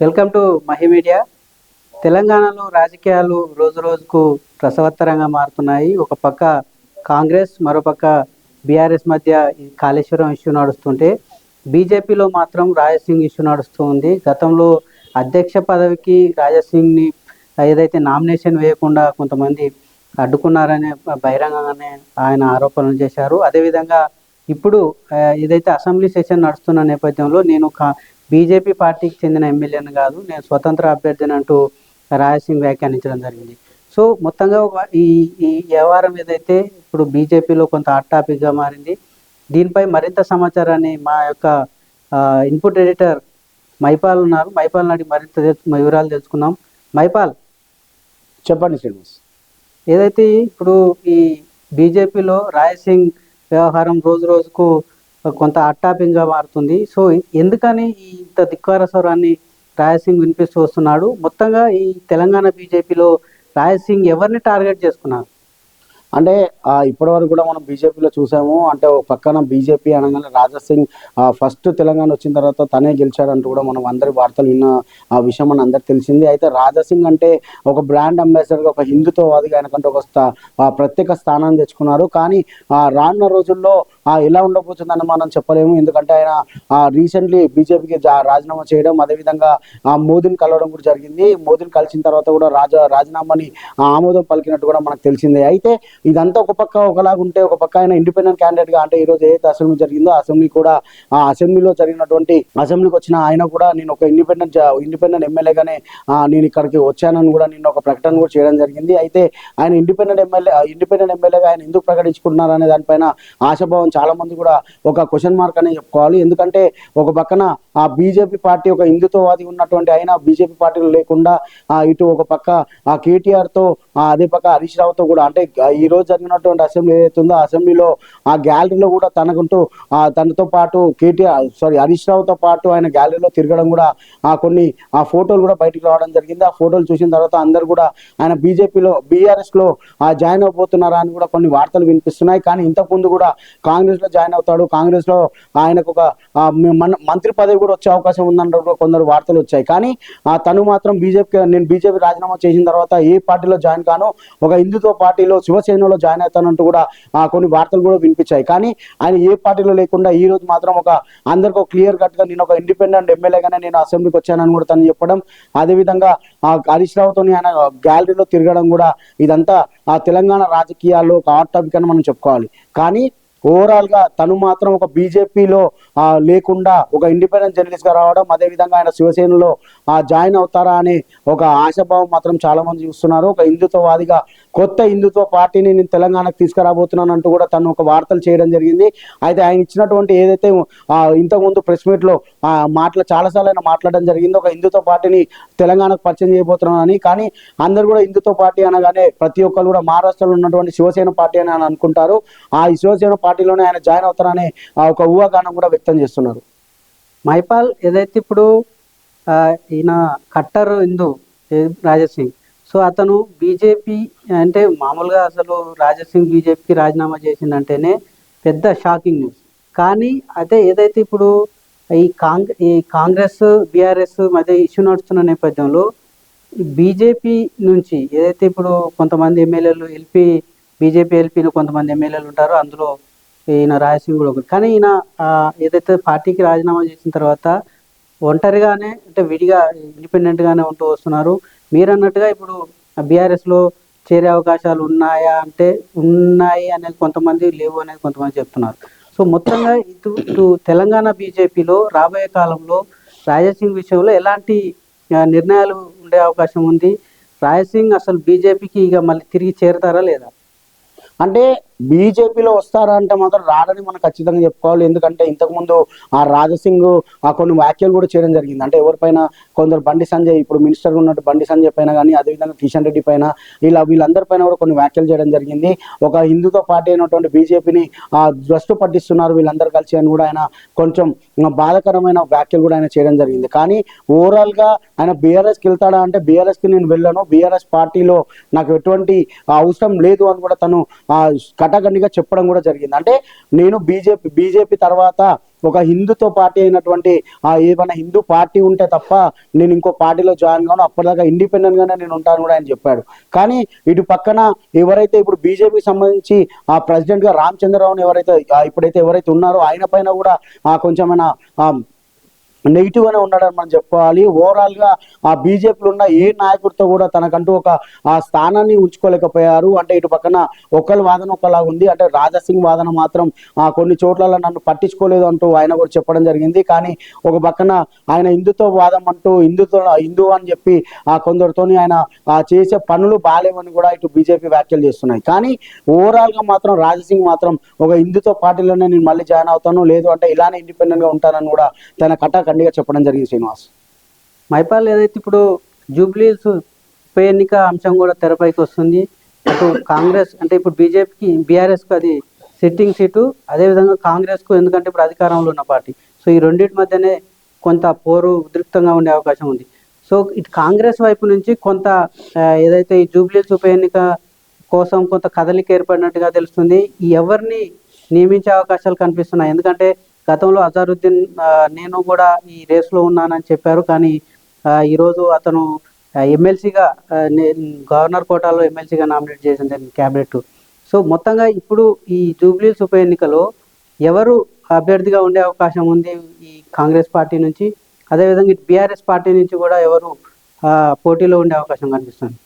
Welcome to Mahi media. తెలంగాణలో రాజకీయాలు రోజు రోజుకు రసవత్తరంగా మారుతున్నాయి. ఒక పక్క కాంగ్రెస్, మరోపక్క బీఆర్ఎస్ మధ్య ఈ కాళేశ్వరం ఇష్యూ నడుస్తుంటే బీజేపీలో మాత్రం రాజాసింగ్ ఇష్యూ నడుస్తుంది. గతంలో అధ్యక్ష పదవికి రాజాసింగ్ని ఏదైతే నామినేషన్ వేయకుండా కొంతమంది అడ్డుకున్నారనే బహిరంగంగానే ఆయన ఆరోపణలు చేశారు. అదేవిధంగా ఇప్పుడు ఏదైతే అసెంబ్లీ సెషన్ నడుస్తున్న నేపథ్యంలో నేను బీజేపీ పార్టీకి చెందిన ఎమ్మెల్యేని కాదు, నేను స్వతంత్ర అభ్యర్థిని అంటూ రాజాసింగ్ వ్యాఖ్యానించడం జరిగింది. సో మొత్తంగా ఈ ఈ వ్యవహారం ఏదైతే ఇప్పుడు బీజేపీలో కొంత హాట్ టాపిక్గా మారింది. దీనిపై మరింత సమాచారాన్ని మా యొక్క ఇన్పుట్ ఎడిటర్ మైపాల్ ఉన్నారు. మైపాల్ నాటి మరింత వివరాలు తెలుసుకుందాం. మైపాల్, చెప్పండి శ్రీనివాస్. ఏదైతే ఇప్పుడు ఈ బీజేపీలో రాజాసింగ్ వ్యవహారం రోజు రోజుకు కొంత అట్టాపింగ్గా మారుతుంది. సో ఎందుకని ఇంత ధిక్కార స్వరాన్ని రాజాసింగ్ వినిపిస్తూ వస్తున్నాడు? మొత్తంగా ఈ తెలంగాణ బీజేపీలో రాజాసింగ్ ఎవరిని టార్గెట్ చేసుకున్నారు? అంటే ఇప్పటి వరకు కూడా మనం బీజేపీలో చూసాము. అంటే ఒక పక్కన బీజేపీ అనగానే రాజాసింగ్ ఫస్ట్ తెలంగాణ వచ్చిన తర్వాత తనే గెలిచాడంటూ కూడా మనం అందరి వార్తలు విన్న ఆ విషయం మన అందరికి తెలిసింది. అయితే రాజాసింగ్ అంటే ఒక బ్రాండ్ అంబాసిడర్గా, ఒక హిందుత్వవాదిగా ఆయనకంటే ఒక ప్రత్యేక స్థానాన్ని తెచ్చుకున్నారు. కానీ రానున్న రోజుల్లో ఎలా ఉండబోతుందని మనం చెప్పలేము. ఎందుకంటే ఆయన రీసెంట్లీ బీజేపీకి రాజీనామా చేయడం, అదేవిధంగా మోదీని కలవడం కూడా జరిగింది. మోదీని కలిసిన తర్వాత కూడా రాజీనామాని ఆమోదం పలికినట్టు కూడా మనకు తెలిసిందే. అయితే ఇదంతా ఒక పక్క ఒకలాగుంటే, ఒక పక్క ఆయన ఇండిపెండెంట్ క్యాండిడేట్ గా, అంటే ఈ రోజు ఏదైతే అసెంబ్లీ జరిగిందో అసెంబ్లీ కూడా అసెంబ్లీలో జరిగినటువంటి అసెంబ్లీకి వచ్చిన ఆయన కూడా నేను ఒక ఇండిపెండెంట్ ఎమ్మెల్యేగానే నేను ఇక్కడికి వచ్చానని కూడా నిన్న ఒక ప్రకటన కూడా చేయడం జరిగింది. అయితే ఆయన ఇండిపెండెంట్ ఎమ్మెల్యేగా ఆయన ఎందుకు ప్రకటించుకుంటున్నారు అనే దానిపైన ఆశాభావం చాలా మంది కూడా ఒక క్వశ్చన్ మార్క్ అనే చెప్పుకోవాలి. ఎందుకంటే ఒక పక్కన ఆ బీజేపీ పార్టీ ఒక హిందుత్వవాది ఉన్నటువంటి ఆయన బీజేపీ పార్టీలో లేకుండా ఇటు ఒక పక్క కేటీఆర్ తో అదే పక్క హరీష్ రావుతో కూడా, అంటే ఈ రోజు జరిగినటువంటి అసెంబ్లీ ఏదైతే ఉందో అసెంబ్లీలో ఆ గ్యాలరీలో కూడా తనకుంటూ తనతో పాటు హరీష్ రావుతో పాటు ఆయన గ్యాలరీలో తిరగడం కూడా కొన్ని ఫోటోలు కూడా బయటికి రావడం జరిగింది. ఆ ఫోటోలు చూసిన తర్వాత అందరు కూడా ఆయన బీఆర్ఎస్ లో జాయిన్ అవబోతున్నారా అని కూడా కొన్ని వార్తలు వినిపిస్తున్నాయి. కానీ ఇంతకుముందు కూడా కాంగ్రెస్ లో జాయిన్ అవుతాడు, కాంగ్రెస్ లో ఆయనకు ఒక మంత్రి పదవి కూడా వచ్చే అవకాశం ఉందంటూ కొందరు వార్తలు వచ్చాయి. కానీ తను మాత్రం నేను బీజేపీ రాజీనామా చేసిన తర్వాత ఏ పార్టీలో జాయిన్ కాను, ఒక హిందుత్వ పార్టీలో శివసేనలో జాయిన్ అవుతానంటూ కూడా కొన్ని వార్తలు కూడా వినిపించాయి. కానీ ఆయన ఏ పార్టీలో లేకుండా ఈ రోజు మాత్రం అందరికీ క్లియర్ కట్ గా నేను ఒక ఇండిపెండెంట్ ఎమ్మెల్యేగానే నేను అసెంబ్లీకి వచ్చానని కూడా తను చెప్పడం, అదేవిధంగా హరీష్ రావుతో ఆయన గ్యాలరీలో తిరగడం కూడా ఇదంతా తెలంగాణ రాజకీయాల్లో ఒక హాట్ టాపిక్ అని మనం చెప్పుకోవాలి. కానీ ఓవరాల్ గా తను మాత్రం ఒక బీజేపీలో లేకుండా ఒక ఇండిపెండెంట్ జర్నలిస్ట్ గా రావడం, అదేవిధంగా ఆయన శివసేనలో జాయిన్ అవుతారా అనే ఒక ఆశాభావం మాత్రం చాలా మంది చూస్తున్నారు. ఒక హిందుత్వవాదిగా కొత్త హిందుత్వ పార్టీని నేను తెలంగాణకు తీసుకురాబోతున్నాను అంటూ కూడా తను ఒక వార్తలు చేయడం జరిగింది. అయితే ఆయన ఇచ్చినటువంటి ఏదైతే ఇంతకుముందు ప్రెస్ మీట్ లో చాలాసార్లు ఆయన మాట్లాడడం జరిగింది, ఒక హిందుత్వ పార్టీని తెలంగాణకు పరిచయం చేయబోతున్నానని. కానీ అందరు కూడా హిందుత్వ పార్టీ అనగానే ప్రతి ఒక్కరు కూడా మహారాష్ట్రలో ఉన్నటువంటి శివసేన పార్టీ అని అనుకుంటారు. ఆ శివసేన పార్టీలోనే ఆయన జాయిన్ అవుతారనే ఒక ఊహాగానం కూడా వ్యక్తం చేస్తున్నారు. మైపాల్, ఏదైతే ఇప్పుడు ఈయన కట్టర్ హిందూ రాజాసింగ్, సో అతను బీజేపీ అంటే మామూలుగా అసలు రాజాసింగ్ బీజేపీకి రాజీనామా చేసిందంటేనే పెద్ద షాకింగ్ న్యూస్. కానీ అదే ఏదైతే ఇప్పుడు ఈ కాంగ్రెస్ బీఆర్ఎస్ మధ్య ఇష్యూ నడుస్తున్న నేపథ్యంలో బీజేపీ నుంచి ఏదైతే ఇప్పుడు కొంతమంది ఎమ్మెల్యేలు బీజేపీ ఎల్పీలు కొంతమంది ఎమ్మెల్యేలు ఉంటారో అందులో ఈయన రాజాసింగ్ కూడా ఒకటి. కానీ ఈయన ఏదైతే పార్టీకి రాజీనామా చేసిన తర్వాత ఒంటరిగానే, అంటే విడిగా ఇండిపెండెంట్గానే ఉంటూ వస్తున్నారు. మీరు అన్నట్టుగా ఇప్పుడు బీఆర్ఎస్లో చేరే అవకాశాలు ఉన్నాయా అంటే ఉన్నాయి అనేది కొంతమంది, లేవు అనేది కొంతమంది చెప్తున్నారు. సో మొత్తంగా ఇటు తెలంగాణ బీజేపీలో రాబోయే కాలంలో రాజాసింగ్ విషయంలో ఎలాంటి నిర్ణయాలు ఉండే అవకాశం ఉంది? రాజాసింగ్ అసలు బీజేపీకి ఇక మళ్ళీ తిరిగి చేరతారా లేదా? అంటే బీజేపీలో వస్తారా అంటే మాత్రం రాడని మనం ఖచ్చితంగా చెప్పుకోవాలి. ఎందుకంటే ఇంతకుముందు రాజాసింగ్ కొన్ని వ్యాఖ్యలు కూడా చేయడం జరిగింది. అంటే ఎవరిపైన, కొందరు బండి సంజయ్, ఇప్పుడు మినిస్టర్గా ఉన్నట్టు బండి సంజయ్ పైన కానీ, అదేవిధంగా కిషన్ రెడ్డి పైన, వీళ్ళందరిపైన కూడా కొన్ని వ్యాఖ్యలు చేయడం జరిగింది. ఒక హిందుత్వ పార్టీ అయినటువంటి బీజేపీని ద్రష్టు పట్టిస్తున్నారు వీళ్ళందరూ కలిసి అని కూడా ఆయన కొంచెం బాధాకరమైన వ్యాఖ్యలు కూడా ఆయన చేయడం జరిగింది. కానీ ఓవరాల్ గా ఆయన బీఆర్ఎస్కి వెళ్తాడా అంటే బీఆర్ఎస్కి నేను వెళ్ళను, బీఆర్ఎస్ పార్టీలో నాకు ఎటువంటి అవసరం లేదు అని కూడా తను కటాఖండిగా చెప్పడం కూడా జరిగింది. అంటే నేను బీజేపీ తర్వాత ఒక హిందూతో పార్టీ అయినటువంటి ఏమైనా హిందూ పార్టీ ఉంటే తప్ప నేను ఇంకో పార్టీలో జాయిన్ కాను, అప్పటిదాకా ఇండిపెండెంట్ గానే నేను ఉంటాను కూడా ఆయన చెప్పాడు. కానీ ఇటు పక్కన ఎవరైతే ఇప్పుడు బీజేపీకి సంబంధించి ప్రెసిడెంట్ గా రామచంద్రరావుని ఎవరైతే ఉన్నారో ఆయన పైన కూడా కొంచెమైనా నెగిటివ్ గానే ఉన్నాడని మనం చెప్పుకోవాలి. ఓవరాల్ గా బీజేపీలో ఉన్న ఏ నాయకుడితో కూడా తనకంటూ ఒక స్థానాన్ని ఉంచుకోలేకపోయారు. అంటే ఇటు పక్కన ఒకళ్ళ వాదన ఒకలాగా ఉంది. అంటే రాజాసింగ్ వాదన మాత్రం కొన్ని చోట్ల నన్ను పట్టించుకోలేదు అంటూ ఆయన కూడా చెప్పడం జరిగింది. కానీ ఒక పక్కన ఆయన హిందుత్వ వాదం అంటూ హిందూ అని చెప్పి కొందరితోని ఆయన చేసే పనులు బాలేవని కూడా ఇటు బీజేపీ వ్యాఖ్యలు చేస్తున్నాయి. కానీ ఓవరాల్ గా మాత్రం రాజాసింగ్ మాత్రం ఒక హిందుత్వ పార్టీలోనే నేను మళ్ళీ జాయిన్ అవుతాను, లేదు అంటే ఇలానే ఇండిపెండెంట్ గా ఉంటానని కూడా తన కటాఖండిగా చెప్పడం జరిగింది. శ్రీనివాస్, మైపాల్ ఏదైతే ఇప్పుడు జూబ్లీస్ ఉప ఎన్నిక అంశం కూడా తెరపైకి వస్తుంది. అటు కాంగ్రెస్ అంటే ఇప్పుడు బీజేపీకి బీఆర్ఎస్కు అది సిట్టింగ్ సీటు, అదేవిధంగా కాంగ్రెస్కు ఎందుకంటే ఇప్పుడు అధికారంలో ఉన్న పార్టీ. సో ఈ రెండింటి మధ్యనే కొంత పోరు ఉద్రిక్తంగా ఉండే అవకాశం ఉంది. సో ఇటు కాంగ్రెస్ వైపు నుంచి కొంత ఏదైతే ఈ జూబ్లీస్ ఉప ఎన్నిక కోసం కొంత కదలిక ఏర్పడినట్టుగా తెలుస్తుంది. ఎవరిని నియమించే అవకాశాలు కనిపిస్తున్నాయి? ఎందుకంటే గతంలో అజారుద్దీన్ నేను కూడా ఈ రేస్లో ఉన్నానని చెప్పారు. కానీ ఈరోజు అతను ఎమ్మెల్సీగా గవర్నర్ కోటాలో ఎమ్మెల్సీగా నామినేట్ చేసింది క్యాబినెట్. సో మొత్తంగా ఇప్పుడు ఈ జూబ్లీస్ ఉప ఎన్నికలో ఎవరు అభ్యర్థిగా ఉండే అవకాశం ఉంది ఈ కాంగ్రెస్ పార్టీ నుంచి, అదేవిధంగా ఇటు బీఆర్ఎస్ పార్టీ నుంచి కూడా ఎవరు పోటీలో ఉండే అవకాశం కనిపిస్తుంది?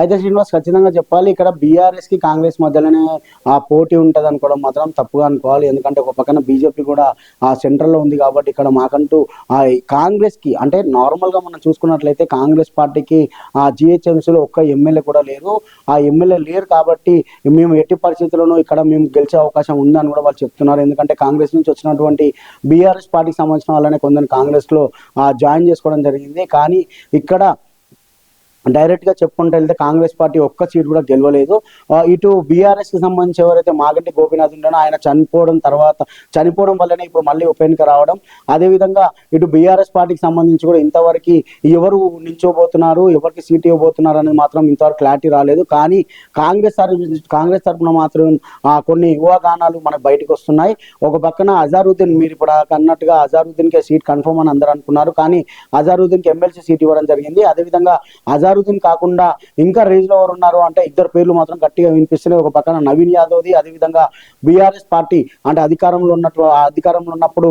అయితే శ్రీనివాస్, ఖచ్చితంగా చెప్పాలి, ఇక్కడ బీఆర్ఎస్ కి కాంగ్రెస్ మధ్యలోనే పోటీ ఉంటుంది అనుకోవడం మాత్రం తప్పుగా అనుకోవాలి. ఎందుకంటే ఒక పక్కన బీజేపీ కూడా సెంట్రల్లో ఉంది కాబట్టి ఇక్కడ మాకంటూ కాంగ్రెస్ కి అంటే నార్మల్ గా మనం చూసుకున్నట్లయితే కాంగ్రెస్ పార్టీకి జిహెచ్ఎంసీలో ఒక్క ఎమ్మెల్యే కూడా లేరు. ఎమ్మెల్యే లేరు కాబట్టి మేము ఎట్టి పరిస్థితుల్లోనూ ఇక్కడ మేము గెలిచే అవకాశం ఉందని కూడా వాళ్ళు చెప్తున్నారు. ఎందుకంటే కాంగ్రెస్ నుంచి వచ్చినటువంటి బీఆర్ఎస్ పార్టీకి సంబంధించిన వాళ్ళనే కొందరు కాంగ్రెస్ లో జాయిన్ చేసుకోవడం జరిగింది. కానీ ఇక్కడ డైరెక్ట్ గా చెప్పుకుంటూ వెళ్తే కాంగ్రెస్ పార్టీ ఒక్క సీట్ కూడా గెలవలేదు. ఇటు బీఆర్ఎస్ కి సంబంధించి ఎవరైతే మాగంటి గోపీనాథ్ ఉండనో ఆయన చనిపోవడం వల్లనే ఇప్పుడు మళ్ళీ ఉప ఎన్నిక రావడం. అదేవిధంగా ఇటు బీఆర్ఎస్ పార్టీకి సంబంధించి కూడా ఇంతవరకు ఎవరు నిల్చోబోతున్నారు, ఎవరికి సీట్ ఇవ్వబోతున్నారు అనేది మాత్రం ఇంతవరకు క్లారిటీ రాలేదు. కానీ కాంగ్రెస్ తరఫున మాత్రం కొన్ని ఊహాగానాలు మనకు బయటకు వస్తున్నాయి. ఒక పక్కన అజారుద్దీన్, మీరు ఇప్పుడు అన్నట్టుగా అజారుద్దీన్ కే సీట్ కన్ఫర్మ్ అని అందరూ అనుకున్నారు. కానీ అజారుద్దీన్ కి ఎమ్మెల్సీ సీట్ ఇవ్వడం జరిగింది. అదేవిధంగా అజారుద్దీన్ కాకుండా ఇంకా రేంజ్ లో ఎవరు ఉన్నారు అంటే ఇద్దరు పేర్లు మాత్రం గట్టిగా వినిపిస్తున్నాయి. ఒక పక్కన నవీన్ యాదవ్ది, అదేవిధంగా బీఆర్ఎస్ పార్టీ అంటే అధికారంలో ఉన్నప్పుడు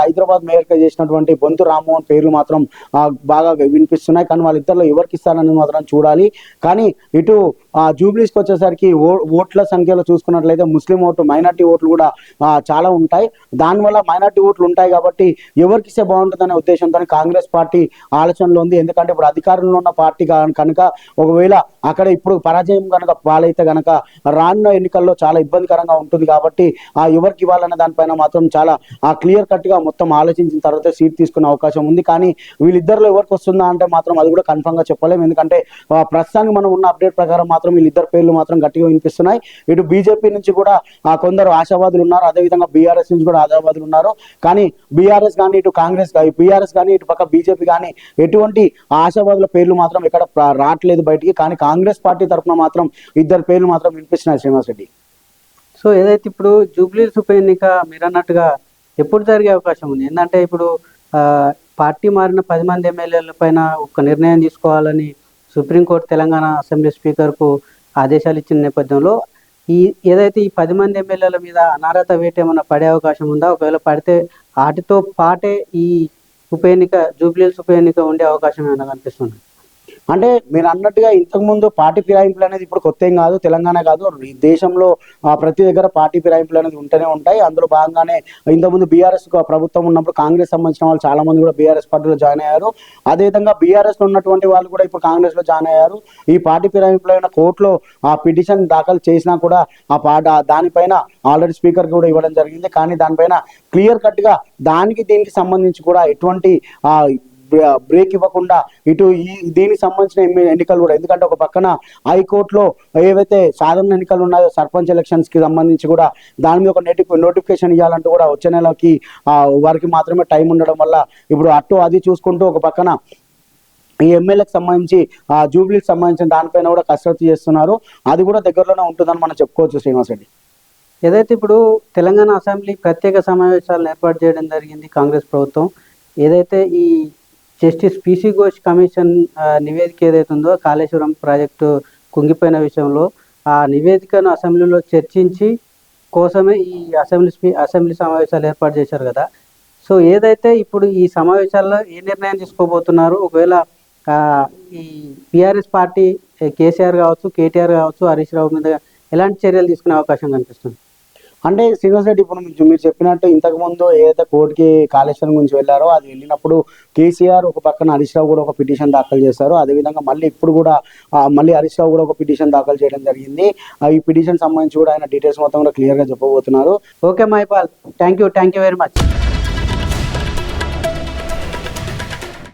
హైదరాబాద్ మేయర్ గా చేసినటువంటి బొంతు రామ్మోహన్ పేర్లు మాత్రం బాగా వినిపిస్తున్నాయి. కానీ వాళ్ళిద్దరిలో ఎవరికి ఇస్తారని మాత్రం చూడాలి. కానీ ఇటు జూబ్లీస్కి వచ్చేసరికి ఓట్ల సంఖ్యలో చూసుకున్నట్లయితే ముస్లిం ఓట్లు, మైనార్టీ ఓట్లు కూడా చాలా ఉంటాయి. దానివల్ల మైనార్టీ ఓట్లు ఉంటాయి కాబట్టి ఎవరికి ఇస్తే బాగుంటుందనే ఉద్దేశంతో కాంగ్రెస్ పార్టీ ఆలోచనలో ఉంది. ఎందుకంటే ఇప్పుడు అధికారంలో ఉన్న పార్టీ కనుక ఒకవేళ అక్కడ ఇప్పుడు పరాజయం కనుక పాలైతే కనుక రానున్న ఎన్నికల్లో చాలా ఇబ్బందికరంగా ఉంటుంది. కాబట్టి ఎవరికి ఇవ్వాలనే దానిపైన మాత్రం చాలా క్లియర్ కట్ గా మొత్తం ఆలోచించిన తర్వాత సీట్ తీసుకునే అవకాశం ఉంది. కానీ వీళ్ళిద్దరిలో ఎవరికి వస్తుందా అంటే మాత్రం అది కూడా కన్ఫర్మ్ గా చెప్పలేము. ఎందుకంటే ప్రస్తుతానికి మనం ఉన్న అప్డేట్ ప్రకారం మాత్రం వీళ్ళిద్దరు పేర్లు మాత్రం గట్టిగా వినిపిస్తున్నాయి. ఇటు బీజేపీ నుంచి కూడా కొందరు ఆశావాదులు ఉన్నారు, అదేవిధంగా బీఆర్ఎస్ నుంచి కూడా ఆశావాదులు ఉన్నారు. కానీ బీఆర్ఎస్ కానీ ఇటు బీఆర్ఎస్ కానీ ఇటు పక్క బీజేపీ కానీ ఎటువంటి ఆశావాదుల పేర్లు మాత్రం ఇక్కడ రావట్లేదు బయటికి. కానీ కాంగ్రెస్ పార్టీ తరఫున మాత్రం ఇద్దరు పేర్లు మాత్రం వినిపిస్తున్నాయి శ్రీనివాస్ రెడ్డి. సో ఏదైతే ఇప్పుడు జూబ్లీస్ ఉప ఎన్నిక మీరు అన్నట్టుగా ఎప్పుడు జరిగే అవకాశం ఉంది? ఏంటంటే ఇప్పుడు పార్టీ మారిన 10 మంది ఎమ్మెల్యేల పైన ఒక నిర్ణయం తీసుకోవాలని సుప్రీంకోర్టు తెలంగాణ అసెంబ్లీ స్పీకర్కు ఆదేశాలు ఇచ్చిన నేపథ్యంలో ఏదైతే ఈ 10 మంది ఎమ్మెల్యేల మీద అనర్హత వేటు ఏమైనా పడే అవకాశం ఉందా? ఒకవేళ పడితే వాటితో పాటే ఈ ఉప ఎన్నిక జూబ్లీస్ ఉప ఎన్నిక ఉండే అవకాశం ఏమైనా కనిపిస్తుంది? అంటే మీరు అన్నట్టుగా ఇంతకుముందు పార్టీ ఫిరాయింపులు అనేది ఇప్పుడు కొత్త ఏం కాదు, తెలంగాణ కాదు, దేశంలో ప్రతి దగ్గర పార్టీ ఫిరాయింపులు అనేది ఉంటూనే ఉంటాయి. అందులో భాగంగానే ఇంతకుముందు బీఆర్ఎస్ ప్రభుత్వం ఉన్నప్పుడు కాంగ్రెస్ సంబంధించిన వాళ్ళు చాలా మంది కూడా బీఆర్ఎస్ పార్టీలో జాయిన్ అయ్యారు. అదేవిధంగా బీఆర్ఎస్ లో ఉన్నటువంటి వాళ్ళు కూడా ఇప్పుడు కాంగ్రెస్ లో జాయిన్ అయ్యారు. ఈ పార్టీ ఫిరాయింపులో కోర్టులో పిటిషన్ దాఖలు చేసినా కూడా దానిపైన ఆల్రెడీ స్పీకర్ కూడా ఇవ్వడం జరిగింది. కానీ దానిపైన క్లియర్ కట్ గా దీనికి సంబంధించి కూడా ఎటువంటి బ్రేక్ ఇవ్వకుండా ఇటు దీనికి సంబంధించిన ఎన్నికలు కూడా, ఎందుకంటే ఒక పక్కన హైకోర్టులో ఏవైతే సాధారణ ఎన్నికలు ఉన్నాయో సర్పంచ్ ఎలక్షన్స్ కి సంబంధించి కూడా దాని మీద ఒక నోటిఫికేషన్ ఇవ్వాలంటూ కూడా వచ్చే నెలకి వారికి మాత్రమే టైం ఉండడం వల్ల ఇప్పుడు అది చూసుకుంటూ ఒక పక్కన ఈ ఎమ్మెల్యేకి సంబంధించి జూబ్లీకి సంబంధించిన దానిపైన కూడా కసరత్తు చేస్తున్నారు. అది కూడా దగ్గరలోనే ఉంటుందని మనం చెప్పుకోవచ్చు శ్రీనివాస్ రెడ్డి. ఏదైతే ఇప్పుడు తెలంగాణ అసెంబ్లీ ప్రత్యేక సమావేశాలను ఏర్పాటు చేయడం జరిగింది కాంగ్రెస్ ప్రభుత్వం. ఏదైతే ఈ జస్టిస్ పిసి ఘోష్ కమిషన్ నివేదిక ఏదైతే ఉందో కాళేశ్వరం ప్రాజెక్టు కుంగిపోయిన విషయంలో ఆ నివేదికను అసెంబ్లీలో చర్చించి కోసమే ఈ అసెంబ్లీ సమావేశాలు ఏర్పాటు చేశారు కదా. సో ఏదైతే ఇప్పుడు ఈ సమావేశాల్లో ఏ నిర్ణయం తీసుకోబోతున్నారు, ఒకవేళ ఈ పిఆర్ఎస్ పార్టీ కేసీఆర్ కావచ్చు, కేటీఆర్ కావచ్చు, హరీష్ రావు మీద ఎలాంటి చర్యలు తీసుకునే అవకాశం కనిపిస్తుంది? అంటే శ్రీనివాస్ రెడ్డి, ఇప్పుడు మీరు చెప్పినట్టు ఇంతకుముందు ఏదైతే కోర్టుకి కాళేశ్వరం గురించి వెళ్ళారో అది వెళ్ళినప్పుడు కేసీఆర్ ఒక పక్కన హరీష్ రావు కూడా ఒక పిటిషన్ దాఖలు చేశారు. అదేవిధంగా మళ్ళీ ఇప్పుడు కూడా మళ్ళీ హరీష్ రావు కూడా ఒక పిటిషన్ దాఖలు చేయడం జరిగింది. ఈ పిటిషన్ సంబంధించి కూడా ఆయన డీటెయిల్స్ మొత్తం కూడా క్లియర్గా చెప్పబోతున్నారు. Okay Maipal, thank you very much.